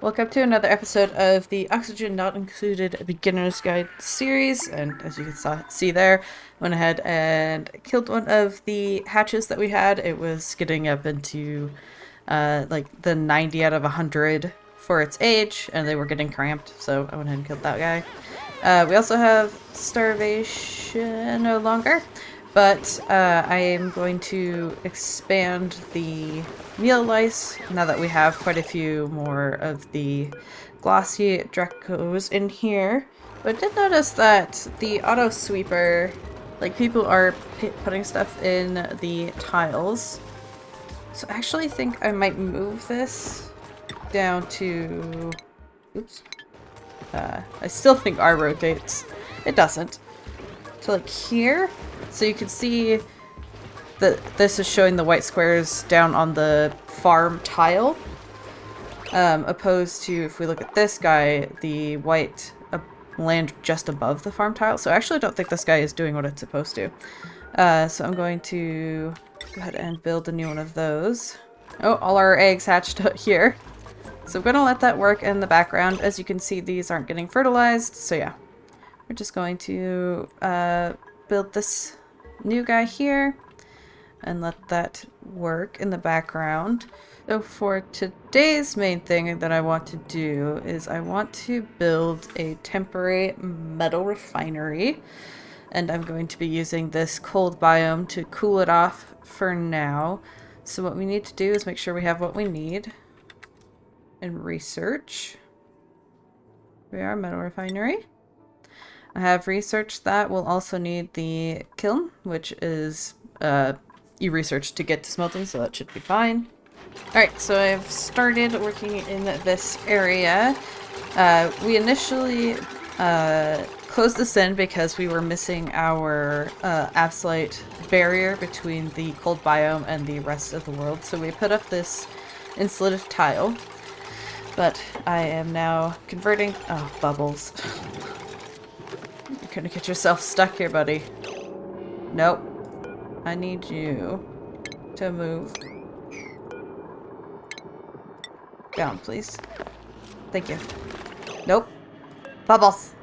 Welcome to another episode of the Oxygen Not Included Beginner's Guide series, and as you can see there, went ahead and killed one of the hatches that we had. It was getting up into like the 90 out of 100 for its age, and they were getting cramped, so I went ahead and killed that guy. We also have starvation no longer, but I am going to expand the meal lice now that we have quite a few more of the glossy Dracos in here. But I did notice that the auto sweeper, like people are putting stuff in the tiles. So I actually think I might move this down to, oops. I still think R rotates. It doesn't. To like here. So you can see that this is showing the white squares down on the farm tile. Opposed to if we look at this guy, the white land just above the farm tile. So I actually don't think this guy is doing what it's supposed to. So I'm going to go ahead and build a new one of those. Oh, all our eggs hatched out here. So I'm going to let that work in the background. As you can see, these aren't getting fertilized. So yeah, we're just going to build this new guy here and let that work in the background. So for today's main thing that I want to do is I want to build a temporary metal refinery. And I'm going to be using this cold biome to cool it off for now. So what we need to do is make sure we have what we need. And research. We are metal refinery. I have researched that. We'll also need the kiln, which is you research to get to smelting, so that should be fine. Alright, so I've started working in this area. We initially closed this in because we were missing our absolute barrier between the cold biome and the rest of the world. So we put up this insulative tile. But I am now converting... Oh, bubbles. You're gonna get yourself stuck here, buddy. Nope. I need you to move down, please. Thank you. Nope. Bubbles!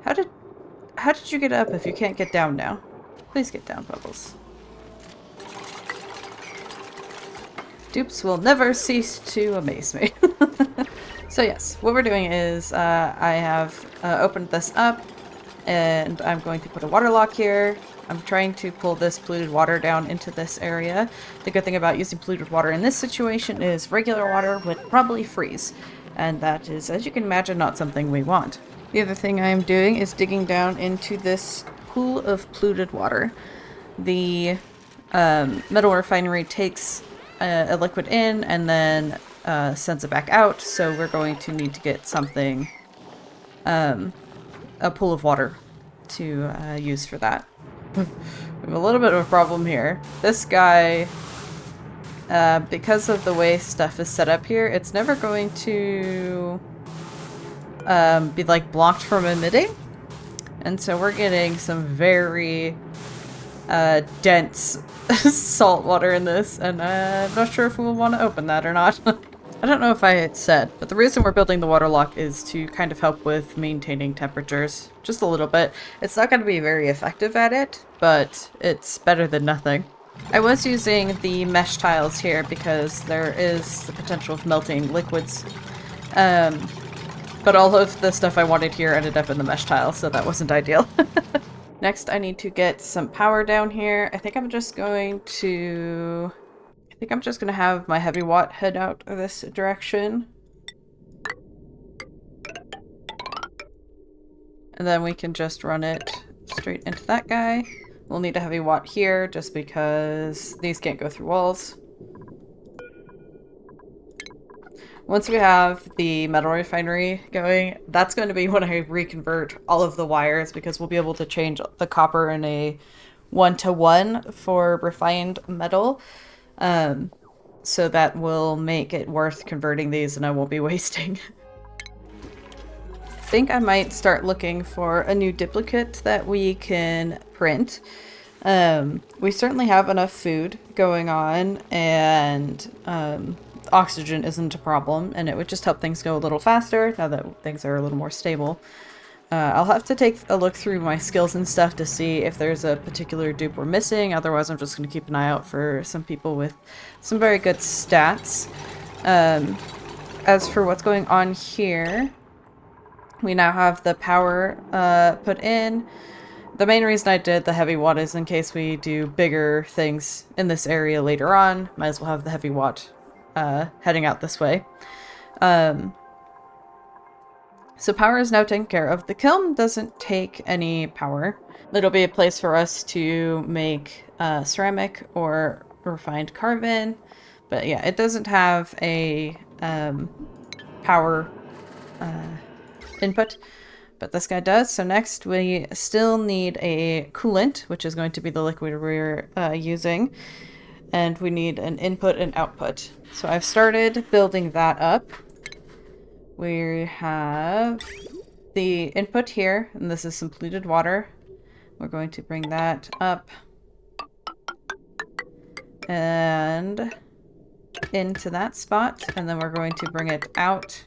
How did you get up if you can't get down now? Please get down, Bubbles. Dupes will never cease to amaze me. So yes, what we're doing is I have opened this up and I'm going to put a water lock here. I'm trying to pull this polluted water down into this area. The good thing about using polluted water in this situation is regular water would probably freeze. And that is, as you can imagine, not something we want. The other thing I am doing is digging down into this pool of polluted water. The metal refinery takes a liquid in and then sends it back out, so we're going to need to get something, a pool of water to use for that. We have a little bit of a problem here. This guy, because of the way stuff is set up here, it's never going to be like blocked from emitting, and so we're getting some very dense salt water in this, and I'm not sure if we'll want to open that or not. I don't know if I had said, but the reason we're building the water lock is to kind of help with maintaining temperatures, just a little bit. It's not going to be very effective at it, but it's better than nothing. I was using the mesh tiles here because there is the potential of melting liquids, but all of the stuff I wanted here ended up in the mesh tile, so that wasn't ideal. Next, I need to get some power down here. I think I'm just going to have my heavy watt head out this direction. And then we can just run it straight into that guy. We'll need a heavy watt here just because these can't go through walls. Once we have the metal refinery going, that's going to be when I reconvert all of the wires, because we'll be able to change the copper in a 1-to-1 for refined metal. So that will make it worth converting these and I won't be wasting. I think I might start looking for a new duplicate that we can print. We certainly have enough food going on, and oxygen isn't a problem, and it would just help things go a little faster now that things are a little more stable. I'll have to take a look through my skills and stuff to see if there's a particular dupe we're missing. Otherwise, I'm just going to keep an eye out for some people with some very good stats. As for what's going on here, we now have the power put in. The main reason I did the heavy watt is in case we do bigger things in this area later on. Might as well have the heavy watt heading out this way. So power is now taken care of. The kiln doesn't take any power. It'll be a place for us to make ceramic or refined carbon. But yeah, it doesn't have a power input. But this guy does. So next we still need a coolant, which is going to be the liquid we're using. And we need an input and output. So I've started building that up. We have the input here, and this is some polluted water. We're going to bring that up and into that spot, and then we're going to bring it out.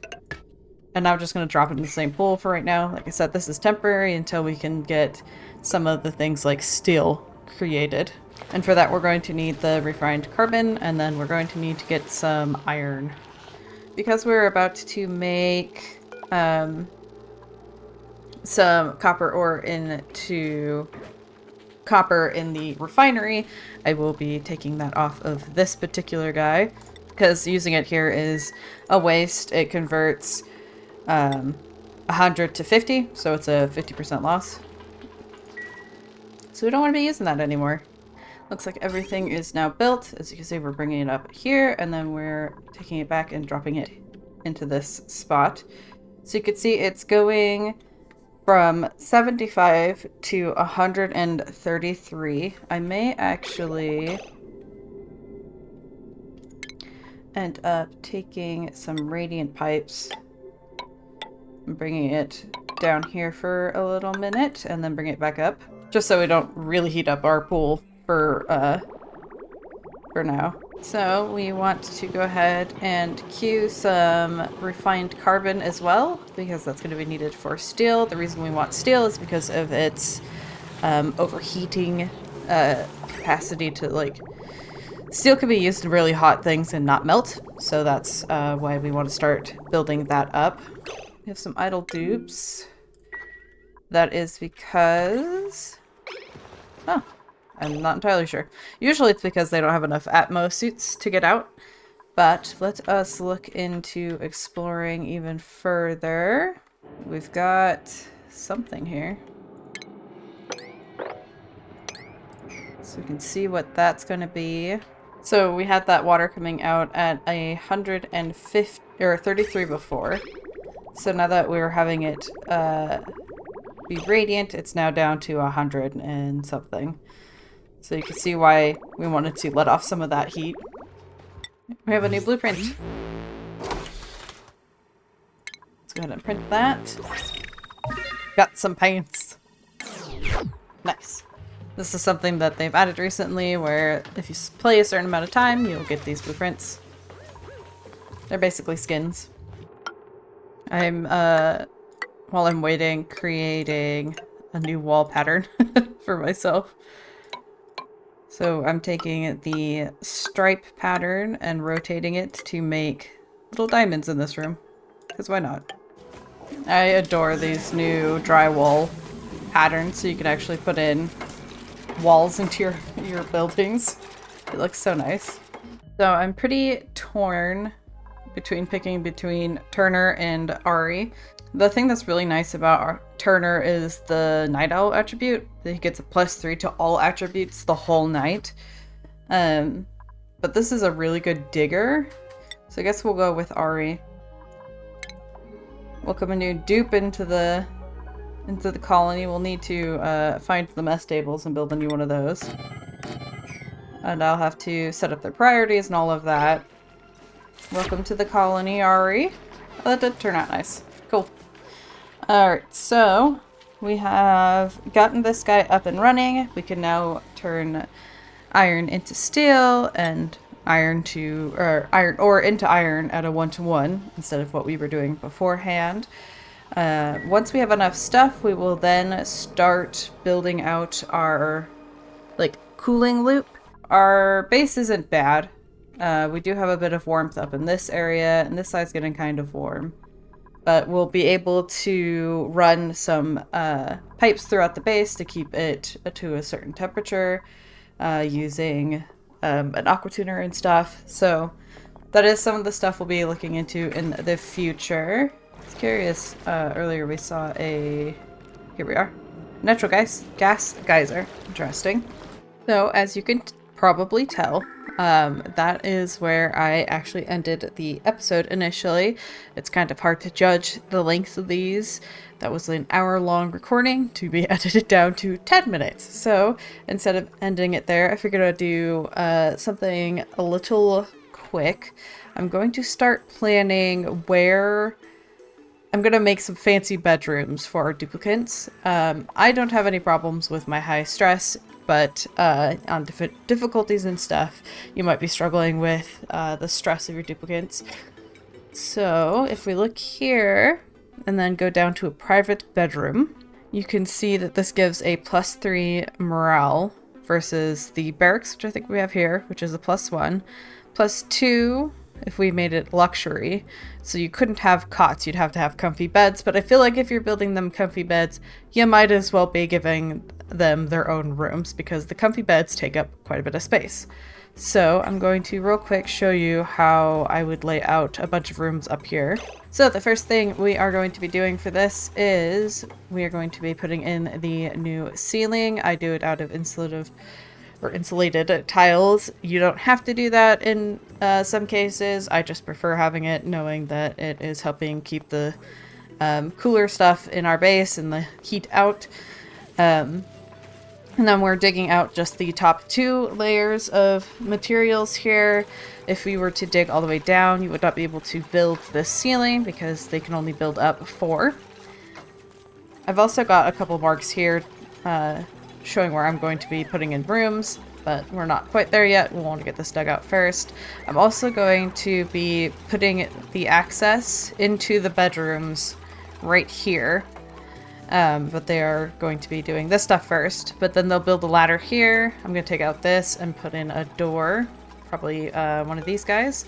And I'm just going to drop it in the same pool for right now. Like I said, this is temporary until we can get some of the things like steel created. And for that, we're going to need the refined carbon, and then we're going to need to get some iron. Because we're about to make some copper ore into copper in the refinery, I will be taking that off of this particular guy. Because using it here is a waste. It converts 100 to 50, so it's a 50% loss. So we don't want to be using that anymore. Looks like everything is now built. As you can see, we're bringing it up here, and then we're taking it back and dropping it into this spot. So you can see it's going from 75 to 133. I may actually end up taking some radiant pipes and bringing it down here for a little minute, and then bring it back up, just so we don't really heat up our pool for now. So we want to go ahead and queue some refined carbon as well, because that's going to be needed for steel. The reason we want steel is because of its overheating capacity to, like, steel can be used in really hot things and not melt. So that's why we want to start building that up. We have some idle dupes. That is because... oh. I'm not entirely sure. Usually it's because they don't have enough Atmo suits to get out. But let us look into exploring even further. We've got something here. So we can see what that's going to be. So we had that water coming out at 150 or 33 before. So now that we're having it be radiant, it's now down to 100 and something. So you can see why we wanted to let off some of that heat. We have a new blueprint. Let's go ahead and print that. Got some paints. Nice. This is something that they've added recently, where if you play a certain amount of time, you'll get these blueprints. They're basically skins. I'm, while I'm waiting, creating a new wall pattern for myself. So I'm taking the stripe pattern and rotating it to make little diamonds in this room. Because why not? I adore these new drywall patterns, so you can actually put in walls into your buildings. It looks so nice. So I'm pretty torn picking between Turner and Ari. The thing that's really nice about Turner is the Night Owl attribute. He gets a +3 to all attributes the whole night. But this is a really good digger. So I guess we'll go with Ari. Welcome a new dupe into the colony. We'll need to find the mess tables and build a new one of those. And I'll have to set up their priorities and all of that. Welcome to the colony, Ari. Oh, that did turn out nice. Cool. Alright, so we have gotten this guy up and running. We can now turn iron into steel and iron ore into iron at a 1-to-1 instead of what we were doing beforehand. Once we have enough stuff, we will then start building out our cooling loop. Our base isn't bad. We do have a bit of warmth up in this area, and this side's getting kind of warm. But we'll be able to run some pipes throughout the base to keep it to a certain temperature using an aqua tuner and stuff. So that is some of the stuff we'll be looking into in the future. I was curious, earlier we saw here we are, natural gas geyser. Interesting. So as you can probably tell, that is where I actually ended the episode initially. It's kind of hard to judge the length of these. That was an hour-long recording to be edited down to 10 minutes. So instead of ending it there, I figured I'd do something a little quick. I'm going to start planning where I'm going to make some fancy bedrooms for our duplicants. I don't have any problems with my high stress, but on difficulties and stuff, you might be struggling with the stress of your duplicants. So if we look here and then go down to a private bedroom, you can see that this gives a +3 morale versus the barracks, which I think we have here, which is a +1. +2 if we made it luxury. So you couldn't have cots, you'd have to have comfy beds, but I feel like if you're building them comfy beds, you might as well be giving them their own rooms because the comfy beds take up quite a bit of space. So I'm going to real quick show you how I would lay out a bunch of rooms up here. So the first thing we are going to be doing for this is we are going to be putting in the new ceiling. I do it out of insulated tiles. You don't have to do that in some cases. I just prefer having it, knowing that it is helping keep the cooler stuff in our base and the heat out. And then we're digging out just the top 2 layers of materials here. If we were to dig all the way down, you would not be able to build this ceiling because they can only build up 4. I've also got a couple marks here showing where I'm going to be putting in rooms, but we're not quite there yet. We'll want to get this dug out first. I'm also going to be putting the access into the bedrooms right here. But they are going to be doing this stuff first, but then they'll build a ladder here. I'm going to take out this and put in a door, probably one of these guys.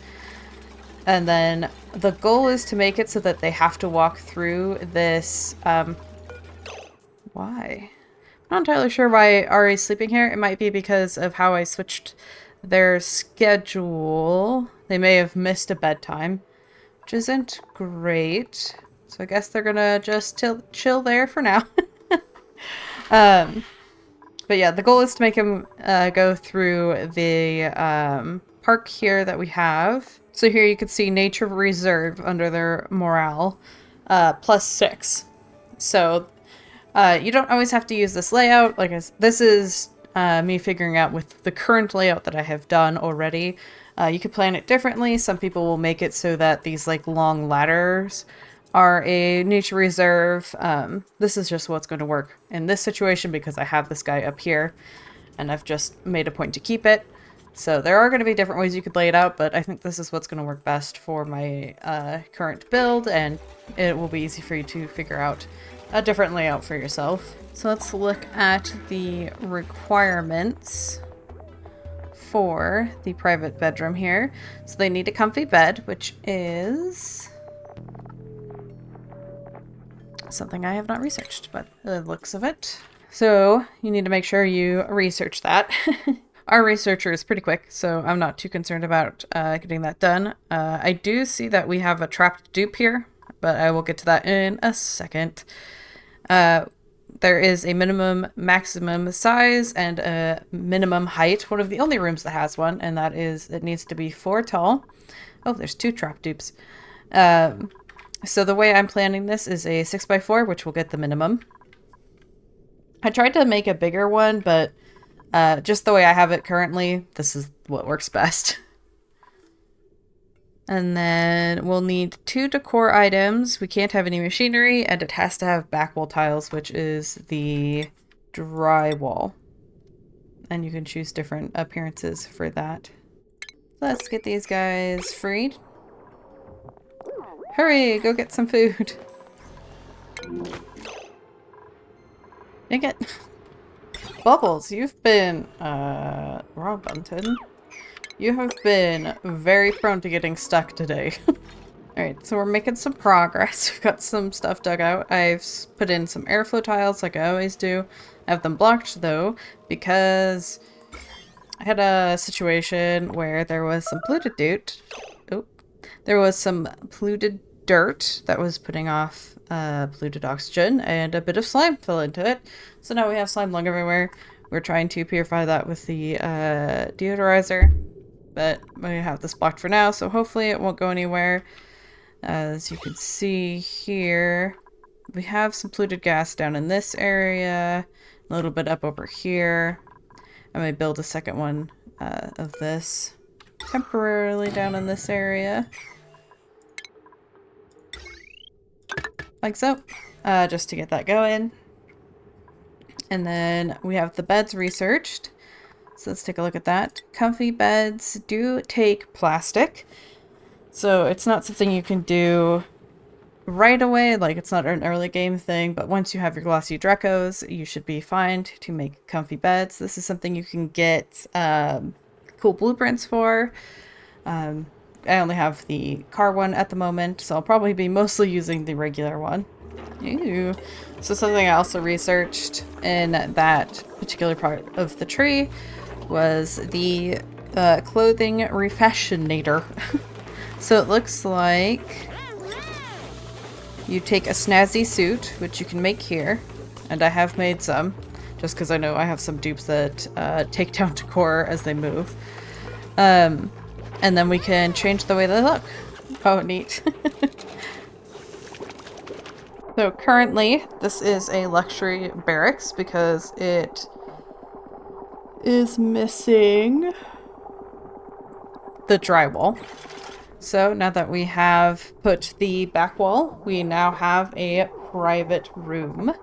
And then the goal is to make it so that they have to walk through this, why? I'm not entirely sure why Ari's sleeping here. It might be because of how I switched their schedule. They may have missed a bedtime, which isn't great. So I guess they're gonna just chill there for now. But yeah, the goal is to make him go through the park here that we have. So here you can see Nature Reserve under their morale, +6. So you don't always have to use this layout. This is me figuring out with the current layout that I have done already. You could plan it differently. Some people will make it so that these long ladders are a nature reserve. This is just what's going to work in this situation because I have this guy up here and I've just made a point to keep it. So there are going to be different ways you could lay it out, but I think this is what's going to work best for my current build, and it will be easy for you to figure out a different layout for yourself. So let's look at the requirements for the private bedroom here. So they need a comfy bed, which is something I have not researched, but the looks of it. So you need to make sure you research that. Our researcher is pretty quick, so I'm not too concerned about getting that done. I do see that we have a trapped dupe here, but I will get to that in a second. There is a minimum, maximum size, and a minimum height. One of the only rooms that has one, and that is it needs to be 4 tall. Oh, there's 2 trapped dupes. So the way I'm planning this is a 6x4, which will get the minimum. I tried to make a bigger one, but just the way I have it currently, this is what works best. And then we'll need 2 decor items. We can't have any machinery, and it has to have back wall tiles, which is the drywall. and you can choose different appearances for that. Let's get these guys freed. Hurry, go get some food. Dang it. Bubbles, you've been, wrong button. You have been very prone to getting stuck today. Alright, so we're making some progress. We've got some stuff dug out. I've put in some airflow tiles like I always do. I have them blocked though, because I had a situation where there was some polluted dirt. Oh, there was some polluted dirt that was putting off polluted oxygen, and a bit of slime fell into it. So now we have slime lung everywhere. We're trying to purify that with the deodorizer, but we have this blocked for now, so hopefully it won't go anywhere. As you can see here, we have some polluted gas down in this area, a little bit up over here. I may build a second one of this temporarily down in this area. Like so, just to get that going. And then we have the beds researched. So let's take a look at that. Comfy beds do take plastic. So it's not something you can do right away, like it's not an early game thing, but once you have your glossy Drecos, you should be fine to make comfy beds. This is something you can get cool blueprints for. I only have the car one at the moment, so I'll probably be mostly using the regular one. Ooh. So something I also researched in that particular part of the tree was the clothing refashionator. So it looks like you take a snazzy suit, which you can make here, and I have made some, just because I know I have some dupes that take down decor as they move. And then we can change the way they look. Oh, neat. So currently, this is a luxury barracks because it is missing the drywall. So now that we have put the back wall, we now have a private room.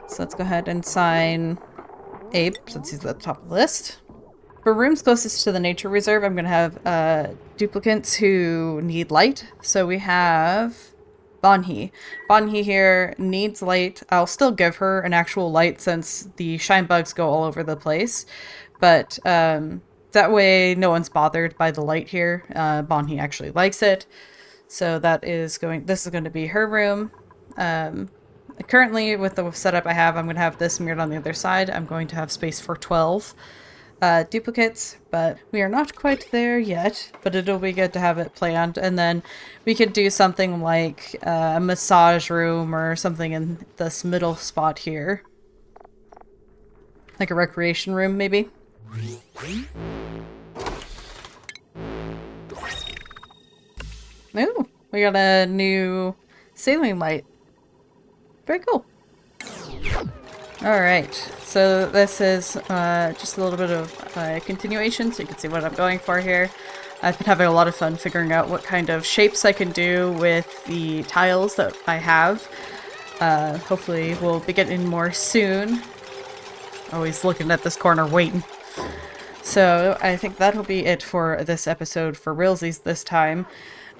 So let's go ahead and sign Abe, since he's at the top of the list. For rooms closest to the nature reserve, I'm going to have duplicants who need light. So we have Bonhee. Bonhee here needs light. I'll still give her an actual light since the shine bugs go all over the place. But that way no one's bothered by the light here. Bonhee actually likes it. So this is going to be her room. Currently, with the setup I have, I'm going to have this mirrored on the other side. I'm going to have space for 12 duplicates, but we are not quite there yet, but it'll be good to have it planned. And then we could do something like a massage room or something in this middle spot here. Like a recreation room, maybe. Ooh, we got a new sailing light. Very cool. Alright, so this is just a little bit of a continuation so you can see what I'm going for here. I've been having a lot of fun figuring out what kind of shapes I can do with the tiles that I have. Hopefully we'll be getting more soon. Always looking at this corner waiting. So I think that'll be it for this episode for realsies this time.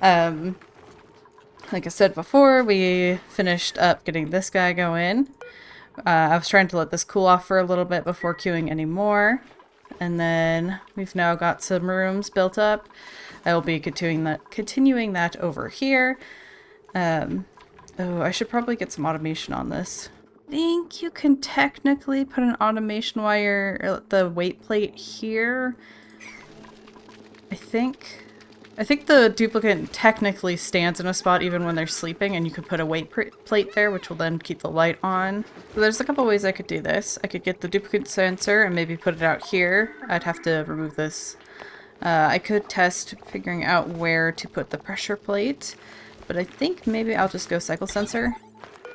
Like I said before, we finished up getting this guy going. I was trying to let this cool off for a little bit before queuing any more. And then we've now got some rooms built up. I will be continuing that over here. Oh, I should probably get some automation on this. I think you can technically put an automation wire, the weight plate here. I think the duplicate technically stands in a spot even when they're sleeping, and you could put a weight plate there, which will then keep the light on. So there's a couple ways I could do this. I could get the duplicate sensor and maybe put it out here. I'd have to remove this. I could test figuring out where to put the pressure plate, but I think maybe I'll just go cycle sensor.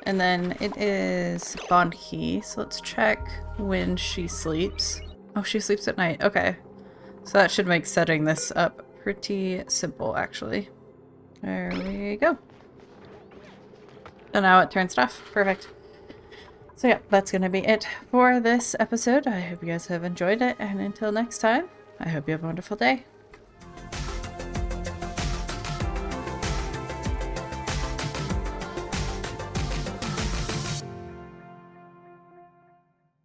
And then it is Bonhee, so let's check when she sleeps. Oh, she sleeps at night. Okay. So that should make setting this up pretty simple, actually. There we go. So now it turns it off. Perfect. So yeah, that's going to be it for this episode. I hope you guys have enjoyed it, and until next time, I hope you have a wonderful day.